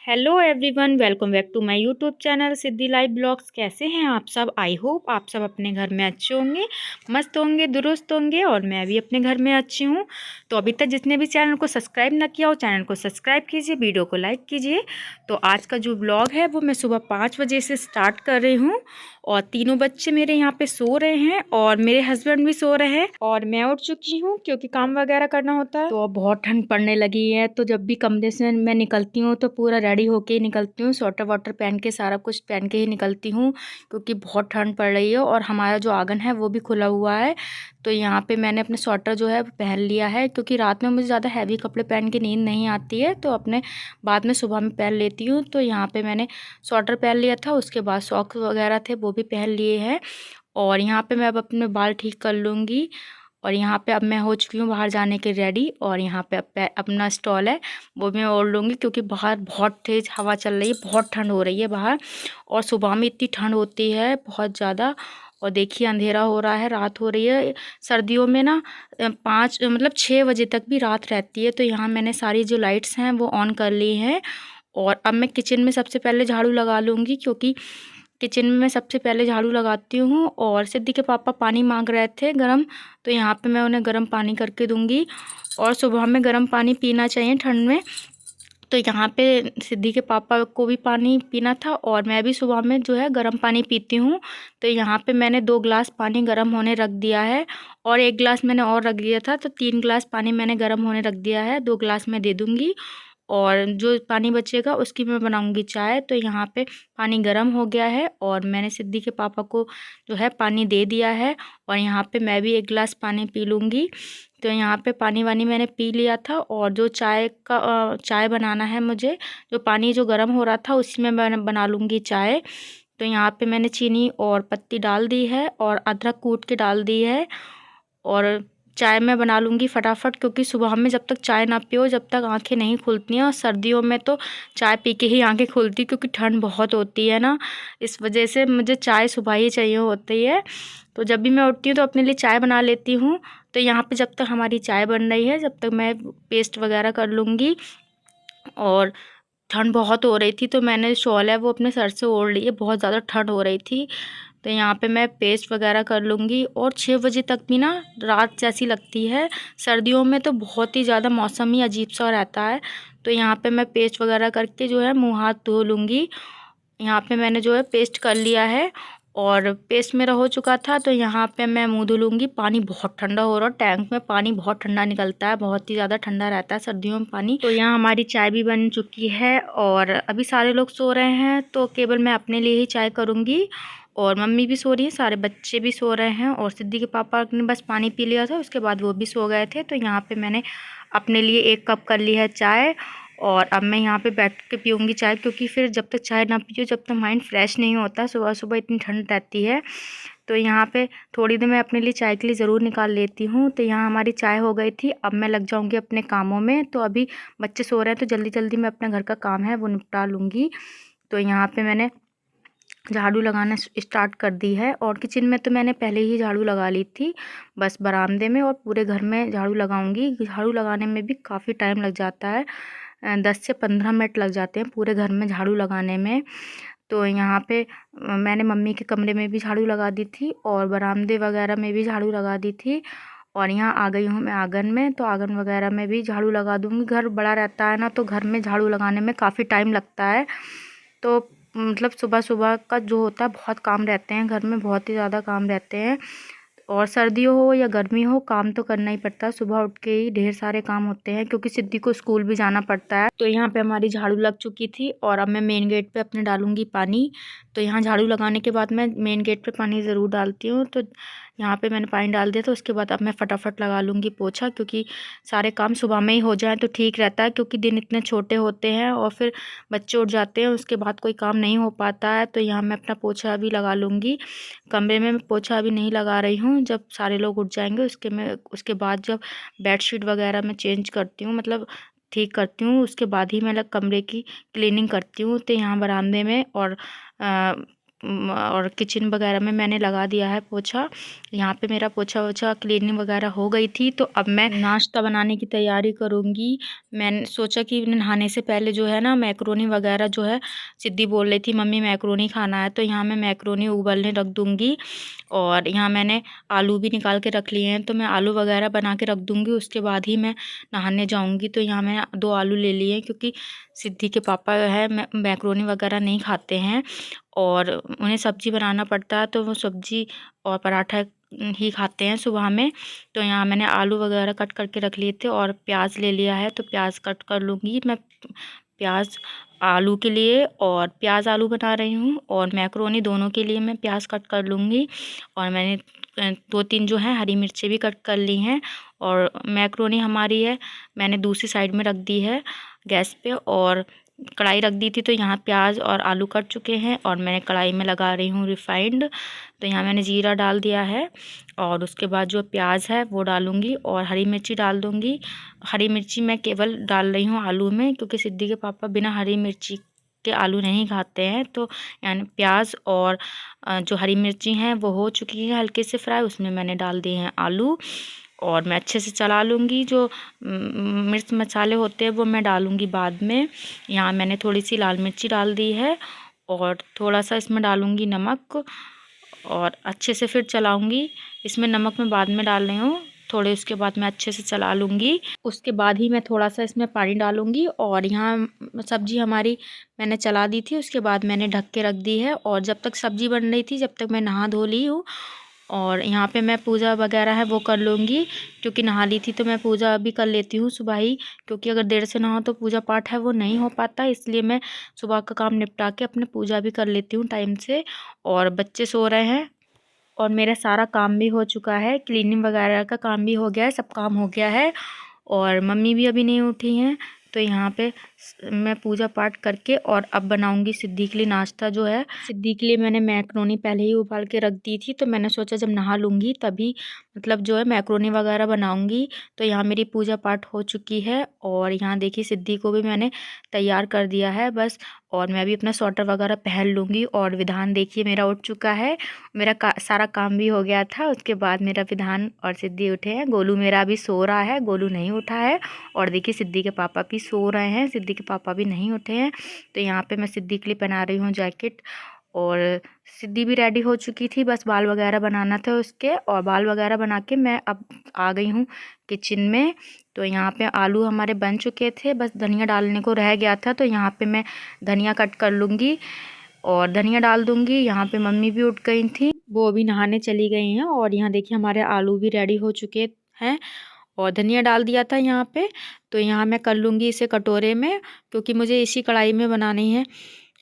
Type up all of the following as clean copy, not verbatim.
Hello everyone, welcome back to my YouTube channel Siddhi live blogs. कैसे हैं आप सब? आई होप आप सब अपने घर में अच्छे होंगे, मस्त होंगे, दुरुस्त होंगे और मैं भी अपने घर में अच्छी हूँ। तो अभी तक जिसने भी चैनल को सब्सक्राइब ना किया हो, चैनल को सब्सक्राइब कीजिए, वीडियो को लाइक कीजिए। तो आज का जो ब्लॉग है वो मैं सुबह 5 बजे से स्टार्ट कर रही हूँ और तीनों बच्चे मेरे यहाँ पे सो रहे हैं और मेरे हस्बैंड भी सो रहे हैं और मैं उठ चुकी हूँ क्योंकि काम वगैरह करना होता है। तो अब बहुत ठंड पड़ने लगी है, तो जब भी कमरे से मैं निकलती हूँ तो पूरा रेडी होके ही निकलती हूँ, स्वेटर वाटर पहन के, सारा कुछ पहन के ही निकलती हूँ क्योंकि बहुत ठंड पड़ रही है। और हमारा जो आंगन है वो भी खुला हुआ है, तो यहाँ पे मैंने अपने स्वेटर जो है पहन लिया है क्योंकि रात में मुझे ज़्यादा हैवी कपड़े पहन के नींद नहीं आती है, तो अपने बाद में सुबह में पहन लेती हूँ। तो यहाँ पे मैंने स्वेटर पहन लिया था, उसके बाद सॉक्स वगैरह थे वो भी पहन लिए हैं। और यहाँ पे मैं अब अपने बाल ठीक कर लूँगी और यहाँ पे अब मैं हो चुकी हूँ बाहर जाने के रेडी। और यहाँ पे अपना स्टॉल है वो मैं ओढ़ लूँगी क्योंकि बाहर बहुत तेज़ हवा चल रही है, बहुत ठंड हो रही है बाहर। और सुबह में इतनी ठंड होती है बहुत ज़्यादा। और देखिए अंधेरा हो रहा है, रात हो रही है। सर्दियों में ना 6 बजे तक भी रात रहती है। तो यहाँ मैंने सारी जो लाइट्स हैं वो ऑन कर ली हैं। और अब मैं किचन में सबसे पहले झाड़ू लगा लूँगी क्योंकि किचन में मैं सबसे पहले झाड़ू लगाती हूँ। और सिद्धि के पापा पानी मांग रहे थे गरम, तो यहाँ पे मैं उन्हें गरम पानी करके दूँगी। और सुबह में गरम पानी पीना चाहिए ठंड में। तो यहाँ पे सिद्धि के पापा को भी पानी पीना था और मैं भी सुबह में जो है गर्म पानी पीती हूँ। तो यहाँ पे मैंने 2 गिलास पानी गर्म होने रख दिया है और 1 गिलास मैंने और रख दिया था, तो 3 गिलास पानी मैंने गर्म होने रख दिया है। 2 गिलास मैं दे दूँगी और जो पानी बचेगा उसकी मैं बनाऊँगी चाय। तो यहाँ पे पानी गर्म हो गया है और मैंने सिद्धि के पापा को जो है पानी दे दिया है और यहाँ पे मैं भी 1 गिलास पानी पी लूँगी। तो यहाँ पे पानी वानी मैंने पी लिया था और जो चाय बनाना है मुझे, जो पानी जो गर्म हो रहा था उसी में मैं बना लूँगी चाय। तो यहाँ पे मैंने चीनी और पत्ती डाल दी है और अदरक कूट के डाल दी है और चाय मैं बना लूँगी फटाफट क्योंकि सुबह में जब तक चाय ना पियो जब तक आंखें नहीं खुलती हैं। और सर्दियों में तो चाय पी के ही आंखें खुलती क्योंकि ठंड बहुत होती है ना, इस वजह से मुझे चाय सुबह ही चाहिए होती है। तो जब भी मैं उठती हूँ तो अपने लिए चाय बना लेती हूँ। तो यहाँ पे जब तक हमारी चाय बन रही है जब तक मैं पेस्ट वगैरह कर लूँगी। और ठंड बहुत हो रही थी तो मैंने शॉल है वो अपने सर से ओढ़ ली है, बहुत ज़्यादा ठंड हो रही थी। तो यहाँ पे मैं पेस्ट वगैरह कर लूँगी। और 6 बजे तक भी ना रात जैसी लगती है, सर्दियों में तो बहुत ही ज़्यादा मौसम ही अजीब सा रहता है। तो यहाँ पे मैं पेस्ट वगैरह करके जो है मुँह हाथ धो लूँगी। यहाँ पे मैंने जो है पेस्ट कर लिया है और पेस्ट मेरा हो चुका था। तो यहाँ पे मैं मुँह धुलूँगी। पानी बहुत ठंडा हो रहा है, टैंक में पानी बहुत ठंडा निकलता है, बहुत ही ज़्यादा ठंडा रहता है सर्दियों में पानी। तो यहाँ हमारी चाय भी बन चुकी है और अभी सारे लोग सो रहे हैं तो केवल मैं अपने लिए ही चाय करूँगी। और मम्मी भी सो रही है, सारे बच्चे भी सो रहे हैं और सिद्धि के पापा ने बस पानी पी लिया था, उसके बाद वो भी सो गए थे। तो यहाँ पे मैंने अपने लिए 1 कप कर ली है चाय और अब मैं यहाँ पे बैठ के पीऊँगी चाय क्योंकि फिर जब तक चाय ना पियो जब तक माइंड फ्रेश नहीं होता, सुबह सुबह इतनी ठंड रहती है। तो यहाँ पे थोड़ी देर मैं अपने लिए चाय के लिए ज़रूर निकाल लेती हूँ। तो यहाँ हमारी चाय हो गई थी, अब मैं लग जाऊँगी अपने कामों में। तो अभी बच्चे सो रहे हैं तो जल्दी जल्दी मैं अपना घर का काम है वो निपटा लूँगी। तो यहाँ पे मैंने झाड़ू लगाना स्टार्ट कर दी है और किचन में तो मैंने पहले ही झाड़ू लगा ली थी, बस बरामदे में और पूरे घर में झाड़ू लगाऊंगी। झाड़ू लगाने में भी काफ़ी टाइम लग जाता है, 10 से 15 मिनट लग जाते हैं पूरे घर में झाड़ू लगाने में। तो यहाँ पे मैंने मम्मी के कमरे में भी झाड़ू लगा दी थी और बरामदे वगैरह में भी झाड़ू लगा दी थी। और यहाँ आ गई हूँ मैं आंगन में, तो आंगन वगैरह में भी झाड़ू लगा दूँगी। घर बड़ा रहता है ना तो घर में झाड़ू लगाने में काफ़ी टाइम लगता है। तो सुबह सुबह का जो होता है बहुत काम रहते हैं घर में, बहुत ही ज़्यादा काम रहते हैं। और सर्दियों हो या गर्मी हो काम तो करना ही पड़ता है, सुबह उठ के ही ढेर सारे काम होते हैं क्योंकि सिद्धि को स्कूल भी जाना पड़ता है। तो यहाँ पे हमारी झाड़ू लग चुकी थी और अब मैं मेन गेट पे अपने डालूंगी पानी। तो यहाँ झाड़ू लगाने के बाद मैं मेन गेट पे पानी ज़रूर डालती हूँ। तो यहाँ पे मैंने पानी डाल दिया था। उसके बाद अब मैं फटाफट लगा लूँगी पोछा, क्योंकि सारे काम सुबह में ही हो जाए तो ठीक रहता है, क्योंकि दिन इतने छोटे होते हैं और फिर बच्चे उठ जाते हैं, उसके बाद कोई काम नहीं हो पाता है। तो यहाँ मैं अपना पोछा अभी लगा लूँगी। कमरे में मैं पोछा अभी नहीं लगा रही हूँ, जब सारे लोग उठ जाएंगे उसके बाद जब बेडशीट वगैरह मैं चेंज करती हूँ, मतलब ठीक करती हूँ, उसके बाद ही मैं कमरे की क्लीनिंग करती हूँ। तो यहाँ बरामदे में और किचन वगैरह में मैंने लगा दिया है पोछा। यहाँ पे मेरा पोछा वोछा क्लीनिंग वगैरह हो गई थी। तो अब मैं नाश्ता बनाने की तैयारी करूँगी। मैंने सोचा कि नहाने से पहले जो है ना मैक्रोनी वगैरह जो है, सिद्धि बोल रही थी मम्मी मैक्रोनी खाना है, तो यहाँ मैं मैक्रोनी उबलने रख दूँगी। और यहाँ मैंने आलू भी निकाल के रख लिए हैं, तो मैं आलू वगैरह बना के रख दूँगी, उसके बाद ही मैं नहाने जाऊँगी। तो यहाँ मैंने 2 आलू ले लिए हैं, क्योंकि सिद्धि के पापा है मैक्रोनी वगैरह नहीं खाते हैं और उन्हें सब्ज़ी बनाना पड़ता है, तो वो सब्ज़ी और पराठा ही खाते हैं सुबह में। तो यहाँ मैंने आलू वगैरह कट करके रख लिए थे और प्याज ले लिया है, तो प्याज कट कर लूँगी मैं। प्याज आलू के लिए और प्याज आलू बना रही हूँ, और मैक्रोनी दोनों के लिए मैं प्याज कट कर लूँगी। और मैंने 2-3 जो हैं हरी मिर्ची भी कट कर ली हैं। और मैक्रोनी हमारी है मैंने दूसरी साइड में रख दी है गैस पे, और कढ़ाई रख दी थी। तो यहाँ प्याज और आलू कट चुके हैं और मैं कढ़ाई में लगा रही हूँ रिफाइंड। तो यहाँ मैंने जीरा डाल दिया है, और उसके बाद जो प्याज है वो डालूँगी और हरी मिर्ची डाल दूँगी। हरी मिर्ची मैं केवल डाल रही हूँ आलू में, क्योंकि सिद्धि के पापा बिना हरी मिर्ची के आलू नहीं खाते हैं। तो यानी प्याज और जो हरी मिर्ची हैं वो हो चुकी है हल्के से फ्राई, उसमें मैंने डाल दिए हैं आलू, और मैं अच्छे से चला लूँगी। जो मिर्च मसाले होते हैं वो मैं डालूँगी बाद में। यहाँ मैंने थोड़ी सी लाल मिर्ची डाल दी है और थोड़ा सा इसमें डालूँगी नमक, और अच्छे से फिर चलाऊँगी। इसमें नमक मैं बाद में डाल रही हूँ थोड़े, उसके बाद मैं अच्छे से चला लूँगी। उसके बाद ही मैं थोड़ा सा इसमें पानी डालूँगी। और यहाँ सब्ज़ी हमारी मैंने चला दी थी, उसके बाद मैंने ढक के रख दी है। और जब तक सब्ज़ी बन रही थी जब तक मैं नहा धो ली हूँ। और यहाँ पे मैं पूजा वगैरह है वो कर लूँगी, क्योंकि नहा ली थी तो मैं पूजा भी कर लेती हूँ सुबह ही, क्योंकि अगर देर से नहाओ तो पूजा पाठ है वो नहीं हो पाता, इसलिए मैं सुबह का काम निपटा के अपने पूजा भी कर लेती हूँ टाइम से। और बच्चे सो रहे हैं और मेरा सारा काम भी हो चुका है, क्लीनिंग वगैरह का काम भी हो गया है, सब काम हो गया है। और मम्मी भी अभी नहीं उठी हैं। तो यहाँ पे मैं पूजा पाठ करके और अब बनाऊंगी सिद्धि के लिए नाश्ता। जो है सिद्धि के लिए मैंने मैक्रोनी पहले ही उबाल के रख दी थी, तो मैंने सोचा जब नहा लूँगी तभी मतलब जो है मैक्रोनी वगैरह बनाऊंगी। तो यहाँ मेरी पूजा पाठ हो चुकी है, और यहाँ देखिए सिद्धि को भी मैंने तैयार कर दिया है बस। और मैं भी अपना स्वेटर वगैरह पहन लूँगी। और विधान देखिए मेरा उठ चुका है, मेरा सारा काम भी हो गया था। उसके बाद मेरा विधान और सिद्धि उठे हैं। गोलू मेरा अभी सो रहा है, गोलू नहीं उठा है। और देखिए सिद्धि के पापा भी सो रहे हैं, सिद्धि के पापा भी नहीं उठे हैं। तो यहाँ पे मैं सिद्धि के लिए पहना रही हूँ जैकेट। और सिद्धि भी रेडी हो चुकी थी, बस बाल वगैरह बनाना था उसके, और बाल वगैरह बना के मैं अब आ गई हूँ किचन में। तो यहाँ पे आलू हमारे बन चुके थे, बस धनिया डालने को रह गया था। तो यहाँ पे मैं धनिया कट कर लूँगी और धनिया डाल दूँगी। यहाँ पे मम्मी भी उठ गई थी, वो अभी नहाने चली गई हैं। और यहाँ देखिए हमारे आलू भी रेडी हो चुके हैं, और धनिया डाल दिया था यहाँ पे। तो यहाँ मैं कर लूँगी इसे कटोरे में, क्योंकि मुझे इसी कढ़ाई में बनानी है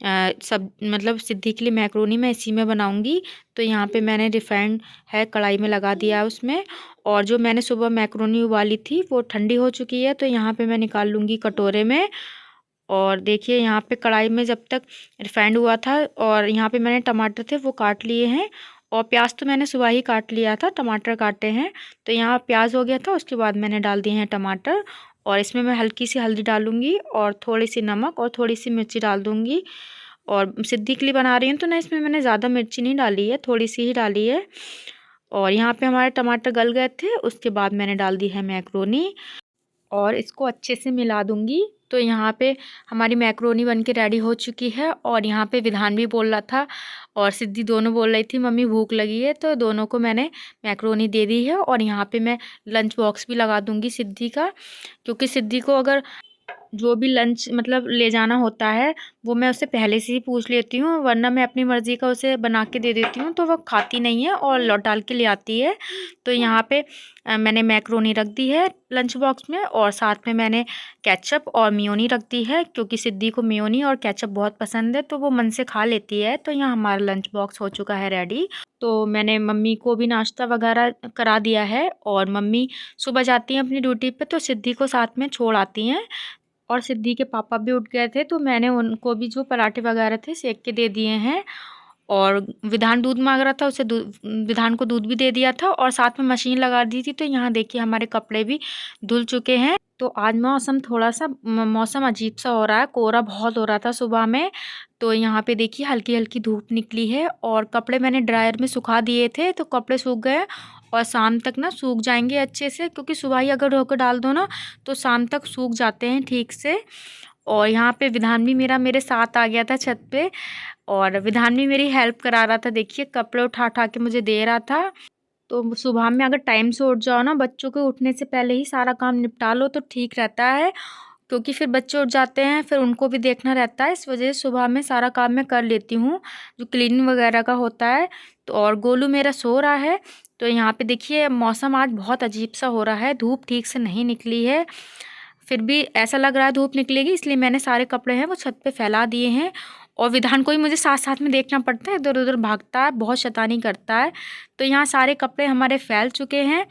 सब, मतलब सिद्धि के लिए मैक्रोनी मैं इसी में बनाऊँगी। तो यहाँ पे मैंने रिफाइंड है कढ़ाई में लगा दिया है उसमें। और जो मैंने सुबह मैक्रोनी उबाली थी वो ठंडी हो चुकी है, तो यहाँ पे मैं निकाल लूँगी कटोरे में। और देखिए यहाँ पे कढ़ाई में जब तक रिफाइंड हुआ था, और यहाँ पे मैंने टमाटर थे वो काट लिए हैं, और प्याज तो मैंने सुबह ही काट लिया था, टमाटर काटे हैं। तो यहाँ प्याज हो गया था, उसके बाद मैंने डाल दिए हैं टमाटर। और इसमें मैं हल्की सी हल्दी डालूँगी और थोड़ी सी नमक और थोड़ी सी मिर्ची डाल दूँगी। और सिद्धि के लिए बना रही हूँ तो ना इसमें मैंने ज़्यादा मिर्ची नहीं डाली है, थोड़ी सी ही डाली है। और यहाँ पे हमारे टमाटर गल गए थे, उसके बाद मैंने डाल दी है मैक्रोनी और इसको अच्छे से मिला दूँगी। तो यहाँ पे हमारी मैक्रोनी बन के रेडी हो चुकी है। और यहाँ पे विधान भी बोल रहा था और सिद्धि दोनों बोल रही थी मम्मी भूख लगी है, तो दोनों को मैंने मैक्रोनी दे दी है। और यहाँ पे मैं लंच बॉक्स भी लगा दूँगी सिद्धि का, क्योंकि सिद्धि को अगर जो भी लंच मतलब ले जाना होता है वो मैं उससे पहले से ही पूछ लेती हूँ, वरना मैं अपनी मर्ज़ी का उसे बना के दे देती हूँ तो वो खाती नहीं है और लौट डाल के ले आती है। तो यहाँ पे मैंने मैक्रोनी रख दी है लंच बॉक्स में, और साथ में मैंने केचप और मेयोनी रख दी है, क्योंकि सिद्धि को मेयोनी और केचप बहुत पसंद है तो वो मन से खा लेती है। तो यहाँ हमारा लंच बॉक्स हो चुका है रेडी। तो मैंने मम्मी को भी नाश्ता वगैरह करा दिया है, और मम्मी सुबह जाती हैं अपनी ड्यूटी पे तो सिद्धि को साथ में छोड़ आती हैं। और सिद्धि के पापा भी उठ गए थे तो मैंने उनको भी जो पराठे वगैरह थे सेक के दे दिए हैं। और विधान दूध मांग रहा था, उसे विधान को दूध भी दे दिया था, और साथ में मशीन लगा दी थी। तो यहाँ देखिए हमारे कपड़े भी धुल चुके हैं। तो आज मौसम थोड़ा सा मौसम अजीब सा हो रहा है, कोहरा बहुत हो रहा था सुबह में। तो यहाँ पे देखिए हल्की हल्की धूप निकली है, और कपड़े मैंने ड्रायर में सुखा दिए थे तो कपड़े सूख गए, और शाम तक ना सूख जाएंगे अच्छे से, क्योंकि सुबह ही अगर धोकर डाल दो ना तो शाम तक सूख जाते हैं ठीक से। और यहाँ पे विधान भी मेरे साथ आ गया था छत पे, और विधान भी मेरी हेल्प करा रहा था। देखिए कपड़े उठा उठा के मुझे दे रहा था। तो सुबह में अगर टाइम से उठ जाओ ना, बच्चों के उठने से पहले ही सारा काम निपटा लो तो ठीक रहता है, क्योंकि फिर बच्चे उठ जाते हैं फिर उनको भी देखना रहता है। इस वजह से सुबह में सारा काम मैं कर लेती हूँ जो क्लीनिंग वगैरह का होता है। तो और गोलू मेरा सो रहा है। तो यहाँ पे देखिए मौसम आज बहुत अजीब सा हो रहा है, धूप ठीक से नहीं निकली है, फिर भी ऐसा लग रहा है धूप निकलेगी, इसलिए मैंने सारे कपड़े हैं वो छत पे फैला दिए हैं। और विधान को ही मुझे साथ साथ में देखना पड़ता है, इधर उधर भागता है, बहुत शैतानी करता है। तो यहाँ सारे कपड़े हमारे फैल चुके हैं।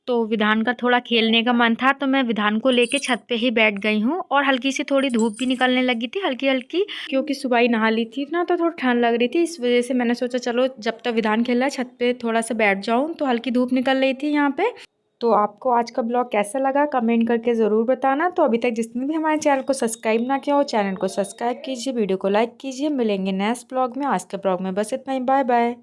तो विधान का थोड़ा खेलने का मन था तो मैं विधान को लेके छत पे ही बैठ गई हूँ, और हल्की सी थोड़ी धूप भी निकलने लगी थी हल्की हल्की, क्योंकि सुबह ही नहा ली थी ना तो थोड़ी ठंड लग रही थी। इस वजह से मैंने सोचा चलो जब तक विधान खेल रहा है छत पे थोड़ा सा बैठ जाऊँ, तो हल्की धूप निकल रही थी यहाँ पे। तो आपको आज का ब्लॉग कैसा लगा कमेंट करके ज़रूर बताना। तो अभी तक जिसने भी हमारे चैनल को सब्सक्राइब ना किया हो चैनल को सब्सक्राइब कीजिए, वीडियो को लाइक कीजिए। मिलेंगे नेक्स्ट ब्लॉग में। आज के ब्लॉग में बस इतना ही, बाय बाय।